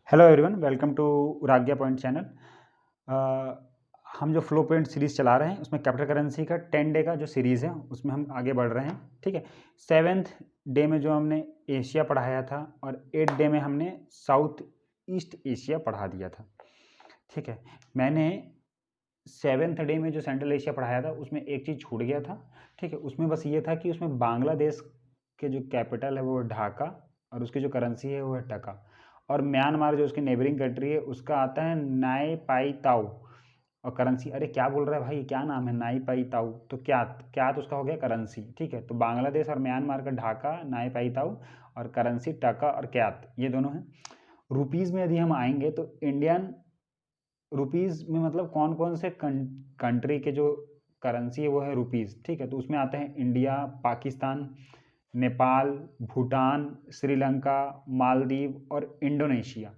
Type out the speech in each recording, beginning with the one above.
Hello everyone, welcome to उराग्या point channel. हम जो फ्लो पॉइंट सीरीज़ चला रहे हैं उसमें कैपिटल करेंसी का 10 डे का जो सीरीज़ है उसमें हम आगे बढ़ रहे हैं। ठीक है, 7th डे में जो हमने एशिया पढ़ाया था और 8th डे में हमने साउथ ईस्ट एशिया पढ़ा दिया था। ठीक है, मैंने 7th डे में जो सेंट्रल एशिया पढ़ाया था उसमें एक चीज़ छूट गया था। ठीक है, उसमें बस ये था कि उसमें बांग्लादेश के जो कैपिटल है वो ढाका और उसकी जो करेंसी है वो है टका, और म्यांमार जो उसकी नेबरिंग कंट्री है उसका आता है नाई पाई ताऊ और करेंसी। अरे क्या बोल रहा है भाई, क्या नाम है नाई पाई ताऊ? तो क्या तो उसका हो गया करेंसी। ठीक है, तो बांग्लादेश और म्यांमार का ढाका, नाई पाई ताऊ और करेंसी टका और क्यात, ये दोनों हैं। रुपीज़ में यदि हम आएंगे तो इंडियन रुपीज़ में मतलब कौन कौन से कंट्री के जो करेंसी है वो है रुपीज़। ठीक है, तो उसमें आते हैं इंडिया, पाकिस्तान, नेपाल, भूटान, श्रीलंका, मालदीव और इंडोनेशिया।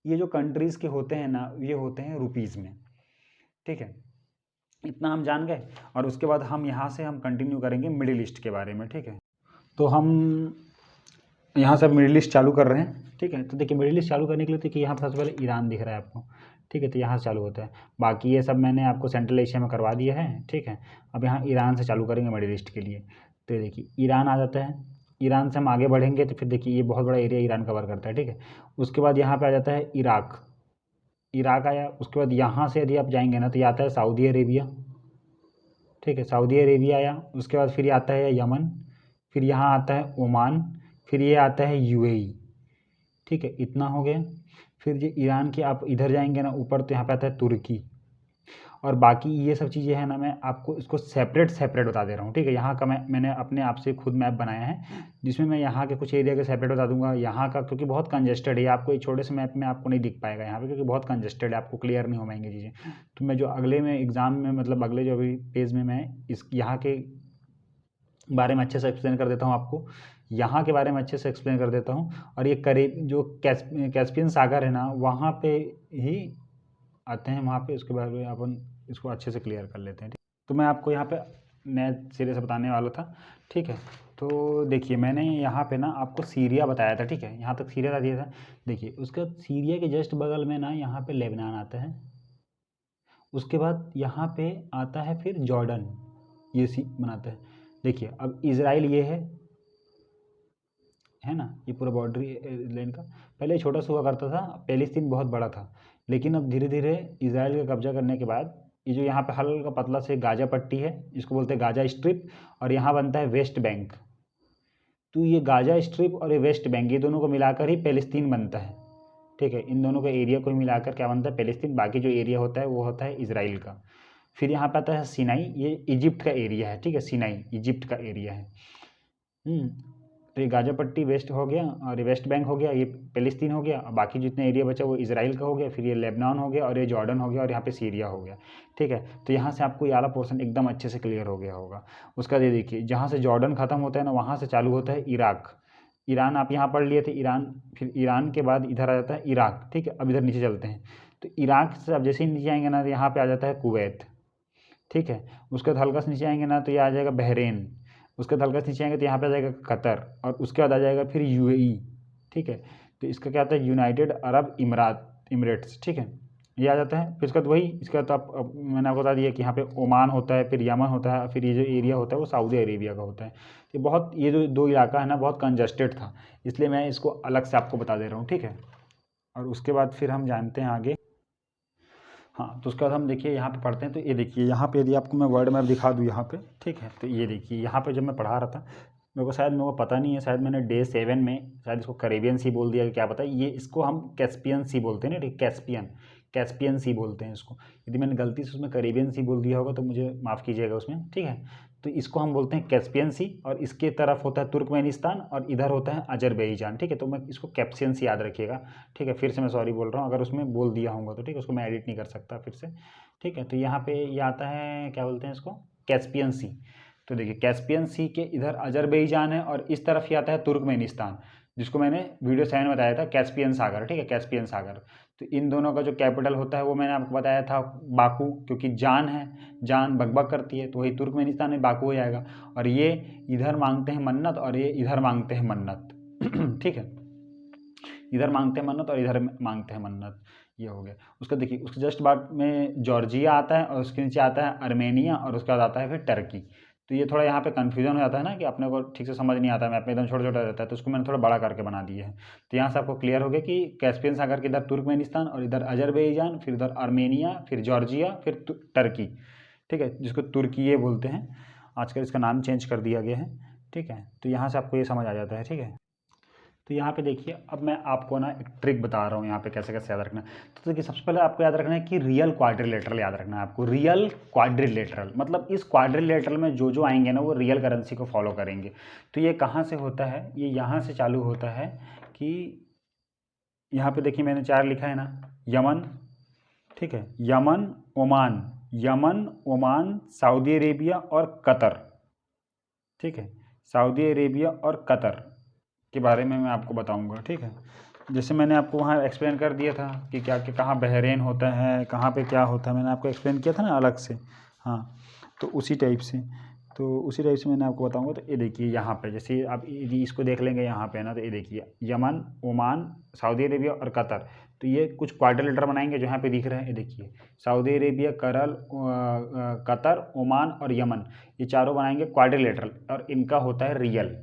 ये जो कंट्रीज़ के होते हैं ना, ये होते हैं रुपीज़ में। ठीक है, इतना हम जान गए। और उसके बाद हम यहाँ से हम कंटिन्यू करेंगे मिडिल ईस्ट के बारे में। ठीक है, तो हम यहाँ से मिडिल ईस्ट चालू कर रहे हैं। ठीक है, तो देखिए मिडिल ईस्ट चालू करने के लिए देखिए यहाँ पर सबसे पहले ईरान दिख रहा है आपको। ठीक है, तो यहाँ से चालू होता है। बाकी ये सब मैंने आपको सेंट्रल एशिया में करवा दिया है। ठीक है, अब यहाँ ईरान से चालू करेंगे मिडिल ईस्ट के लिए। तो ये देखिए ईरान आ जाता है। ईरान से हम आगे बढ़ेंगे तो फिर देखिए ये बहुत बड़ा एरिया ईरान कवर करता है। ठीक है, उसके बाद यहाँ पे आ जाता है इराक। इराक आया, उसके बाद यहाँ से यदि आप जाएंगे ना तो ये आता है सऊदी अरेबिया। ठीक है, सऊदी अरेबिया आया, उसके बाद फिर ये आता है यमन, फिर यहाँ आता है ओमान, फिर ये आता है यूएई। ठीक है, इतना हो गया। फिर ये ईरान के आप इधर जाएंगे ना ऊपर तो यहाँ पे आता है तुर्की। और बाकी ये सब चीज़ें हैं ना, मैं आपको इसको सेपरेट सेपरेट बता दे रहा हूँ। ठीक है, यहाँ का मैंने अपने आप से खुद मैप बनाया है जिसमें मैं यहाँ के कुछ एरिया के सेपरेट बता दूंगा। यहाँ का क्योंकि बहुत कंजेस्टेड है, आपको एक छोटे से मैप में आपको नहीं दिख पाएगा यहाँ पे, क्योंकि बहुत कंजेस्टेड है, आपको क्लियर नहीं हो पाएंगी चीज़ें। तो मैं जो अगले में एग्ज़ाम में मतलब अगले जो अभी पेज में मैं इस यहाँ के बारे में अच्छे से एक्सप्लेन कर देता हूँ आपको, यहाँ के बारे में अच्छे से एक्सप्लेन कर देता हूँ। और ये करीब जो कैस्पियन सागर है ना वहाँ पे ही आते हैं, वहाँ पे उसके बारे में अपन इसको अच्छे से क्लियर कर लेते हैं। ठीक, तो मैं आपको यहाँ पे नए सिरे से बताने वाला था। ठीक है, तो देखिए मैंने यहाँ पे ना आपको सीरिया बताया था। ठीक है, यहाँ तक सीरिया बता दिया था। देखिए उसका सीरिया के जस्ट बगल में ना यहाँ पे लेबनान आता है। उसके बाद यहाँ पे आता है फिर जॉर्डन, ये सी बनाता है। देखिए अब इज़राइल ये है ना, ये पूरा बॉर्डर लाइन का पहले छोटा सा हुआ करता था, पैलेस्तीन बहुत बड़ा था। लेकिन अब धीरे धीरे इजराइल का कब्जा करने के बाद ये जो यहाँ पे हल्का पतला से गाजा पट्टी है, इसको बोलते हैं गाजा स्ट्रिप, और यहाँ बनता है वेस्ट बैंक। तो ये गाजा स्ट्रिप और ये वेस्ट बैंक, ये दोनों को मिलाकर ही पैलेस्तीन बनता है। ठीक है, इन दोनों के एरिया को ही मिलाकर क्या बनता है, पैलेस्तीन। बाकी जो एरिया होता है वो होता है इजराइल का। फिर यहाँ पे आता है सिनाई, ये इजिप्ट का एरिया है। ठीक है, सिनाई इजिप्ट का एरिया है। तो ये गाजा पट्टी वेस्ट हो गया और ये वेस्ट बैंक हो गया, ये पैलेस्तीन हो गया, और बाकी जितने एरिया बचा वो इजराइल का हो गया। फिर ये लेबनान हो गया और ये जॉर्डन हो गया और यहाँ पे सीरिया हो गया। ठीक है, तो यहाँ से आपको ये वाला पोर्शन एकदम अच्छे से क्लियर हो गया होगा। उसका ये देखिए जहाँ से जॉर्डन खत्म होता है ना वहाँ से चालू होता है इराक। ईरान आप यहाँ पढ़ लिए थे, ईरान। फिर ईरान के बाद इधर आ जाता है इराक। ठीक है, अब इधर नीचे चलते हैं तो इराक से अब जैसे ही नीचे आएंगे ना तो यहाँ पे आ जाता है कुवैत। ठीक है, उसके बाद हल्का से नीचे आएंगे ना तो ये आ जाएगा बहरेन। उसके बाद हल्का से नीचे आएंगे तो यहाँ पे आ जाएगा कतर, और उसके बाद आ जाएगा फिर यूएई। ठीक है, तो इसका क्या आता है, यूनाइटेड अरब इमरेट्स। ठीक है, ये आ जाता है। फिर उसके बाद वही, इसके बाद तो अब मैंने आपको बता दिया कि यहाँ पे ओमान होता है, फिर यमन होता है, फिर ये जो एरिया होता है वो सऊदी अरेबिया का होता है। ये बहुत, ये जो दो इलाका है ना बहुत कंजस्टेड था, इसलिए मैं इसको अलग से आपको बता दे रहा हूँ। ठीक है, और उसके बाद फिर हम जानते हैं आगे। हाँ, तो उसके बाद हम देखिए यहाँ पे पढ़ते हैं। तो ये देखिए यहाँ पे यदि आपको मैं वर्ल्ड मैप दिखा दूँ यहाँ पे, ठीक है, तो ये देखिए यहाँ पे जब मैं पढ़ा रहा था मेरे को पता नहीं है, शायद मैंने डे 7 में शायद इसको करेबियन सी बोल दिया, क्या पता। ये इसको हम कैस्पियन सी बोलते हैं ना, ठीक, कैस्पियन कैस्पियन सी बोलते हैं इसको। यदि मैंने गलती से उसमें करेबियन सी बोल दिया होगा तो मुझे माफ़ कीजिएगा उसमें। ठीक है, तो इसको हम बोलते हैं कैस्पियन सी, और इसके तरफ होता है तुर्कमेनिस्तान और इधर होता है अजरबैजान। ठीक है, तो मैं इसको कैप्सियन सी याद रखिएगा। ठीक है, फिर से मैं सॉरी बोल रहा हूँ अगर उसमें बोल दिया होगा तो। ठीक है, उसको मैं एडिट नहीं कर सकता फिर से। ठीक है, तो यहाँ पे ये आता है, क्या बोलते हैं इसको, कैस्पियन सी। तो देखिए कैस्पियन सी के इधर अजरबैजान है और इस तरफ ही आता है तुर्कमेनिस्तान, जिसको मैंने वीडियो 7 में बताया था कैस्पियन सागर। ठीक है, कैस्पियन सागर। तो इन दोनों का जो कैपिटल होता है वो मैंने आपको बताया था बाकू, क्योंकि जान है, जान बकबक करती है तो वही तुर्कमेनिस्तान में बाकू हो जाएगा। और ये इधर मांगते हैं मन्नत और ये इधर मांगते हैं मन्नत। ठीक है, इधर मांगते हैं मन्नत और इधर मांगते हैं मन्नत। ये हो गया। उसका देखिए, उसके जस्ट बाद में जॉर्जिया आता है और उसके नीचे आता है अर्मेनिया और उसके बाद आता है फिर टर्की। तो ये थोड़ा यहाँ पे कन्फ्यूजन हो जाता है ना कि अपने को ठीक से समझ नहीं आता, मैप में एकदम छोटा छोटा रहता है, तो उसको मैंने थोड़ा बड़ा करके बना दिया है। तो यहाँ से आपको क्लियर हो गया कि कैस्पियन सागर के इधर तुर्कमेनिस्तान और इधर अजरबैजान, फिर इधर अर्मेनिया, फिर जॉर्जिया, फिर टर्की, ठीक है, जिसको तुर्की बोलते हैं। आजकल इसका नाम चेंज कर दिया गया है, ठीक है। तो यहाँ से आपको ये समझ आ जाता है, ठीक है। तो यहाँ पे देखिए, अब मैं आपको ना एक ट्रिक बता रहा हूँ यहाँ पे कैसे कैसे याद रखना है। तो देखिए, सबसे पहले आपको याद रखना है कि रियल क्वाड्रिलेटरल याद रखना है आपको। रियल क्वाड्रिलेटरल मतलब इस क्वाड्रिलेटरल में जो जो आएंगे ना वो रियल करेंसी को फॉलो करेंगे। तो ये कहाँ से होता है, ये यहाँ से चालू होता है कि यहाँ पे देखिए मैंने 4 लिखा है ना, यमन, ठीक है, यमन ओमान, सऊदी अरेबिया और कतर, ठीक है, सऊदी अरेबिया और कतर के बारे में मैं आपको बताऊंगा, ठीक है। जैसे मैंने आपको वहाँ एक्सप्लेन कर दिया था कि क्या कि कहाँ बहरेन होता है, कहाँ पे क्या होता है, मैंने आपको एक्सप्लेन किया था ना अलग से। हाँ, तो उसी टाइप से मैंने आपको बताऊंगा। तो ये देखिए यहाँ पे, जैसे आप यदि इसको देख लेंगे यहाँ पे ना, तो ये देखिए यमन, ओमान, सऊदी अरेबिया और कतर, तो ये कुछ क्वाड्रिलेटरल बनाएंगे जो यहाँ पे दिख रहे हैं। ये देखिए सऊदी अरेबिया, कतर, ओमान और यमन, ये चारों बनाएंगे क्वाड्रिलेटरल और इनका होता है रियल,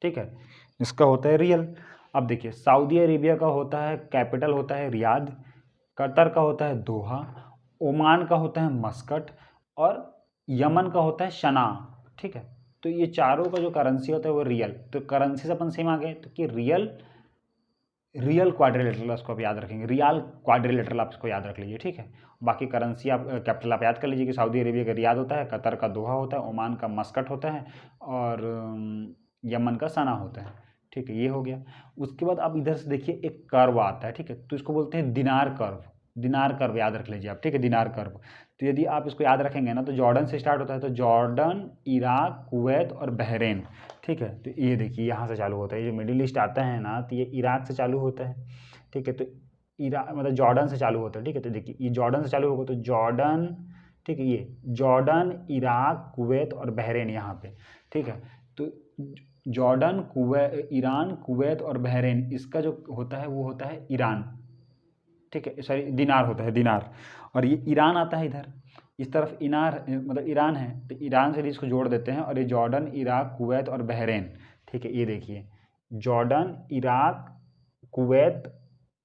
ठीक है, इसका होता है रियल। अब देखिए सऊदी अरेबिया का होता है, कैपिटल होता है रियाद, कतर का होता है दोहा, ओमान का होता है मस्कट और यमन का होता है शना, ठीक है। तो ये चारों का जो करेंसी होता है वो रियल। तो करेंसी से अपन सेम आ गए, तो कि रियल क्वाड्रिलेटरल उसको आप याद रखेंगे, रियल क्वाड्रिलेटरल आप इसको याद रख लीजिए, ठीक है। बाकी करेंसी आप कैपिटल आप याद कर लीजिए कि सऊदी अरेबिया का रियाद होता है, कतर का दोहा होता है, ओमान का मस्कट होता है और यमन का सना होता है, ठीक है। ये हो गया। उसके बाद आप इधर से देखिए एक कर्व आता है, ठीक है, तो इसको बोलते हैं दिनार कर्व। दिनार कर्व याद रख लीजिए आप, ठीक है, दिनार कर्व। तो यदि आप इसको याद रखेंगे ना, तो जॉर्डन से स्टार्ट होता है, तो जॉर्डन, इराक, कुवैत और बहरेन, ठीक है। तो ये देखिए यहाँ से चालू होता है, ये जो मिडिल ईस्ट आता है ना, तो ये इराक से चालू होता है, ठीक है। तो इराक मतलब जॉर्डन से चालू होता है, ठीक है। तो देखिए ये जॉर्डन से चालू होगा, तो जॉर्डन, ठीक है, ये जॉर्डन, इराक, कुवैत और बहरेन यहाँ पे, ठीक है। तो जॉर्डन, ईरान, कुवैत और बहरेन, इसका जो होता है वो होता है ईरान, ठीक है, सॉरी दिनार होता है, दिनार। और ये ईरान आता है इधर, इस तरफ इनार मतलब ईरान है, तो ईरान से इसको जोड़ देते हैं और ये जॉर्डन, इराक, कुवैत और बहरेन, ठीक है। ये देखिए जॉर्डन, इराक, कुवैत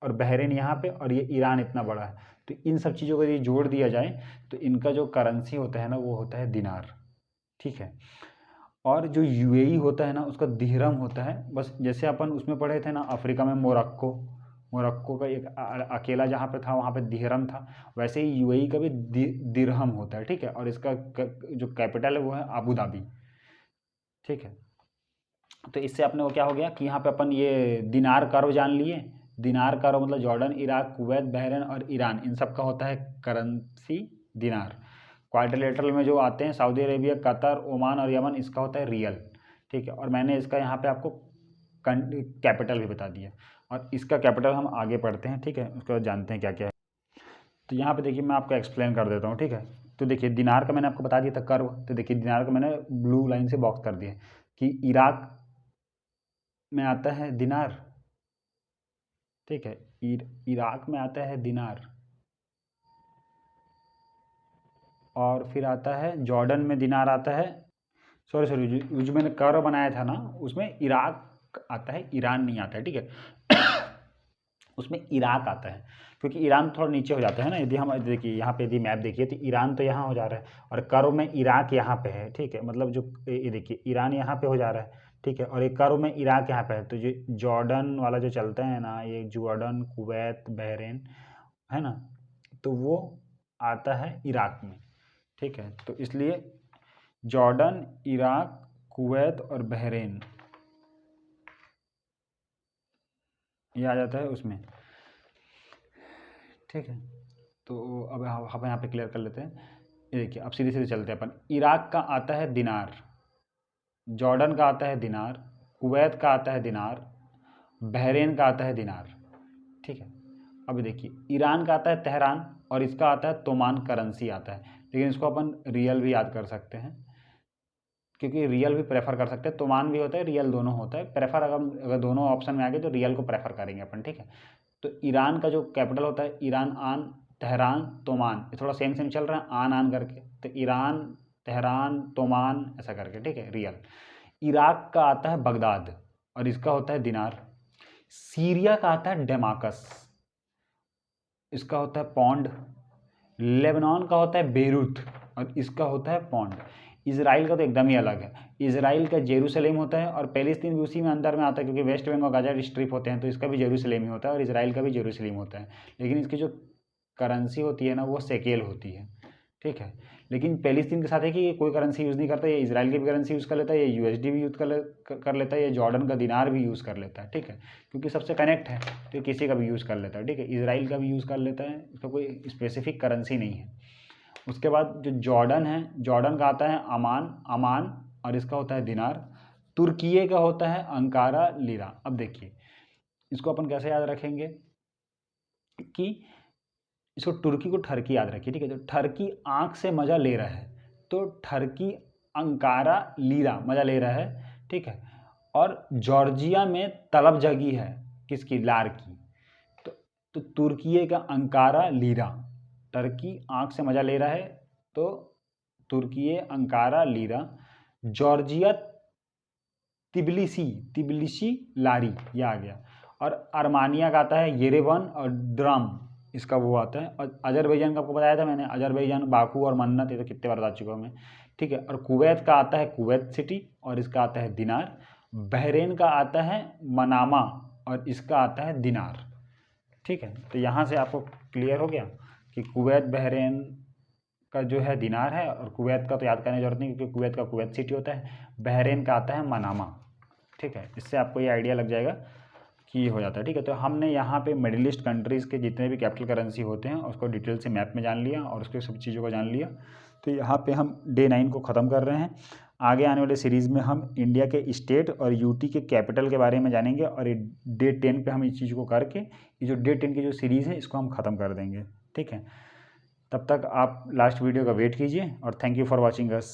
और बहरेन यहाँ पे, और ये ईरान इतना बड़ा है। तो इन सब चीज़ों को यदि जोड़ दिया जाए तो इनका जो करेंसी होता है ना वो होता है दिनार, ठीक है। और जो यूएई होता है ना उसका दिहरम होता है। बस जैसे अपन उसमें पढ़े थे ना अफ्रीका में मोरक्को का एक अकेला जहाँ पे था वहाँ पे दिहरम था, वैसे ही यूएई का भी दिरहम होता है, ठीक है। और इसका जो कैपिटल है वो है अबू धाबी, ठीक है। तो इससे अपने को क्या हो गया कि यहाँ पे अपन ये दिनार कर्व जान लिए। दिनार कर्व मतलब जॉर्डन, इराक, कुवैत, बहरेन और ईरान, इन सब का होता है करेंसी दिनार। क्वाड्रिलेटरल में जो आते हैं सऊदी अरेबिया, कतर, ओमान और यमन, इसका होता है रियल, ठीक है। और मैंने इसका यहाँ पे आपको कैपिटल भी बता दिया, और इसका कैपिटल हम आगे पढ़ते हैं, ठीक है, उसके बाद जानते हैं क्या क्या है। तो यहाँ पे देखिए मैं आपको एक्सप्लेन कर देता हूँ, ठीक है। तो देखिए दिनार का मैंने आपको बता दिया था कर्व, तो देखिए दिनार का मैंने ब्लू लाइन से बॉक्स कर दिया कि इराक में आता है दिनार, ठीक है, इराक में आता है दिनार, और फिर आता है जॉर्डन में दिनार आता है, सॉरी जो मैंने कर्व बनाया था ना उसमें इराक आता है, ईरान नहीं आता है, ठीक है। उसमें इराक आता है क्योंकि ईरान थोड़ा नीचे हो जाता है ना। यदि हम देखिए यहाँ पे यदि मैप देखिए तो ईरान तो यहाँ हो जा रहा है और कर्व में इराक यहाँ पे है, ठीक है। मतलब जो ये देखिए ईरान यहाँ पे हो जा रहा है, ठीक है, और एक कर्व में इराक यहाँ पे है। तो जो जॉर्डन वाला जो चलता है ना, ये जॉर्डन, कुवैत, बहरेन है ना, तो वो आता है इराक में, ठीक है। तो इसलिए जॉर्डन, इराक, कुवैत और बहरेन ये आ जाता है उसमें, ठीक है। तो अब हम यहाँ पे क्लियर कर लेते हैं। ये देखिए अब सीधे सीधे चलते हैं अपन। इराक का आता है दिनार, जॉर्डन का आता है दिनार, कुवैत का आता है दिनार, बहरेन का आता है दिनार, ठीक है। अब देखिए ईरान का आता है तेहरान और इसका आता है तोमान करेंसी आता है, लेकिन इसको अपन रियल भी याद कर सकते हैं क्योंकि रियल भी प्रेफर कर सकते हैं, तोमान भी होता है, रियल दोनों होता है। प्रेफर अगर दोनों ऑप्शन में आ गए तो रियल को प्रेफर करेंगे अपन, ठीक है। तो ईरान का जो कैपिटल होता है ईरान आन, तेहरान, तोमान, ये थोड़ा सेम सेम चल रहा है आन आन करके, तो ईरान, तेहरान, तोमान ऐसा करके, ठीक है, रियल। इराक का आता है बगदाद और इसका होता है दिनार। सीरिया का आता है डेमाकस, इसका होता है पौंड। लेबनान का होता है बेरूत और इसका होता है पौंड। इजराइल का तो एकदम ही अलग है, इजराइल का जेरूसलेम होता है और पैलेस्तीन भी उसी में अंदर में आता है, क्योंकि वेस्ट बैंक और गाजा स्ट्रिप होते हैं तो इसका भी जेरूसलेम ही होता है और इजराइल का भी जेरूसलेम होता है। लेकिन इसकी जो करेंसी होती है ना वो सेकेल होती है, ठीक है। लेकिन पैलेस्तीन के साथ है कि ये कोई करेंसी यूज़ नहीं करता, ये इजराइल की भी करेंसी यूज़ कर लेता है, ये यूएसडी भी यूज़ कर लेता है, ये जॉर्डन का दिनार भी यूज़ कर लेता है, ठीक है, क्योंकि सबसे कनेक्ट है तो ये किसी का भी यूज़ कर लेता है, ठीक है। इजराइल का भी यूज़ कर लेता है, इसका कोई स्पेसिफिक करेंसी नहीं है। उसके बाद जो जॉर्डन है, जॉर्डन का आता है अमान, अमान और इसका होता है दिनार। तुर्किये का होता है अंकारा लीरा। अब देखिए इसको अपन कैसे याद रखेंगे कि इसको तुर्की को ठर्की याद रखिए, ठीक है। तो ठर्की आंख से मजा ले रहा है तो ठर्की अंकारा लीरा मजा ले रहा है, ठीक है। और जॉर्जिया में तलब जगी है किसकी, लार की, तो तुर्किये का अंकारा लीरा। टर्की आंख से मजा ले रहा है तो Turkiye Ankara lira. Georgia Tbilisi, Tbilisi lari, ये आ गया। और अर्मानिया का आता है येरेवन और ड्रम, इसका वो आता है। और अजरबैजान का आपको बताया था मैंने, अजरबैजान बाकू और मन्नत, ये तो कितने बार बता चुका हूँ मैं, ठीक है। और कुवैत का आता है कुवैत सिटी और इसका आता है दिनार। बहरेन का आता है मनामा और इसका आता है दिनार, ठीक है। तो यहाँ से आपको क्लियर हो गया कि कुवैत बहरेन का जो है दिनार है, और कुवैत का तो याद करने की जरूरत नहीं क्योंकि कुवैत का कुवैत सिटी होता है। बहरेन का आता है मनामा, ठीक है। इससे आपको ये आइडिया लग जाएगा कि ये हो जाता है, ठीक है। तो हमने यहाँ पे मिडिल ईस्ट कंट्रीज़ के जितने भी कैपिटल करेंसी होते हैं उसको डिटेल से मैप में जान लिया और उसके सब चीज़ों को जान लिया। तो यहाँ पे हम डे 9 को ख़त्म कर रहे हैं। आगे आने वाले सीरीज़ में हम इंडिया के स्टेट और यूटी के कैपिटल के बारे में जानेंगे और ये डे 10 पे हम इस चीज़ को करके ये जो डे 10 की जो सीरीज़ है इसको हम ख़त्म कर देंगे, ठीक है। तब तक आप लास्ट वीडियो का वेट कीजिए और thank you for watching us.